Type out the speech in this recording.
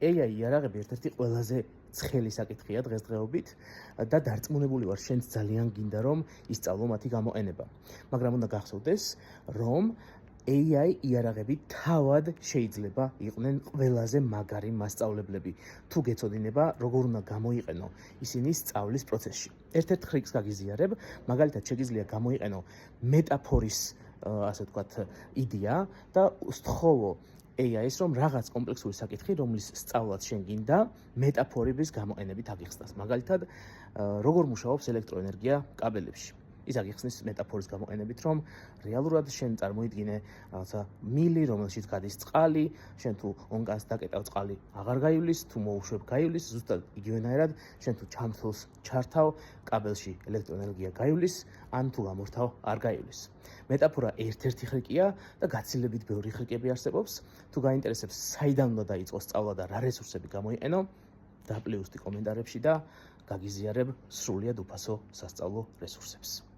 AI იარაღები ერთ-ერთი ყველაზე ცხელი საკითხია დღესდღეობით და დარწმუნებული ვარ, შენც ძალიან გინდა რომ ისწავლო მათი გამოყენება. მაგრამ უნდა გახსოვდეს, რომ AI იარაღები თავად შეიძლება იყვნენ ყველაზე მაგარი მასწავლებლები, თუ გეცოდინება, როგორ უნდა გამოიყენო ისინი სწავლის პროცესში. ერთ-ერთ ხრიკს გაგიზიარებ, მაგალითად შეგიძლია გამოიყენო მეტაფორის, ასე ვთქვათ, იდეა და უსთხოვო AI-ს, რომ რაღაც კომპლექსური საკითხი, რომლის სწავლაც შენ გინდა, მეტაფორების გამოყენებით აღიხსნას. მაგალითად, როგორ მუშაობს ელექტროენერგია კაბელებში. ის აღიხსნის მეტაფორის გამოყენებით, რომ რეალურად შენ წარმოიდგინე რაღაცა მილი, რომელშიც გადის წყალი, შენ თუ ონკანს დაკეტავ წყალი აღარ გაივლის, თუ მოუშვებ გაივლის, ზუსტად იგივენაირად, შენ თუ ჩამთვლს ჩართავ, კაბელში ელექტროენერგია გაივლის, ან თუ გამორთავ, არ გაივლის. მეტაფორა ერთ-ერთი ხრიკია და გაცილებით ბევრი ხრიკები არსებობს. თუ გაინტერესებს, საიდან უნდა დაიწყოს სწავლა და რა რესურსები გამოიყენო, დაპლიუსტი კომენტარებში და გაგიზიარებ სრულიად უფასო სასწავლო რესურსებს.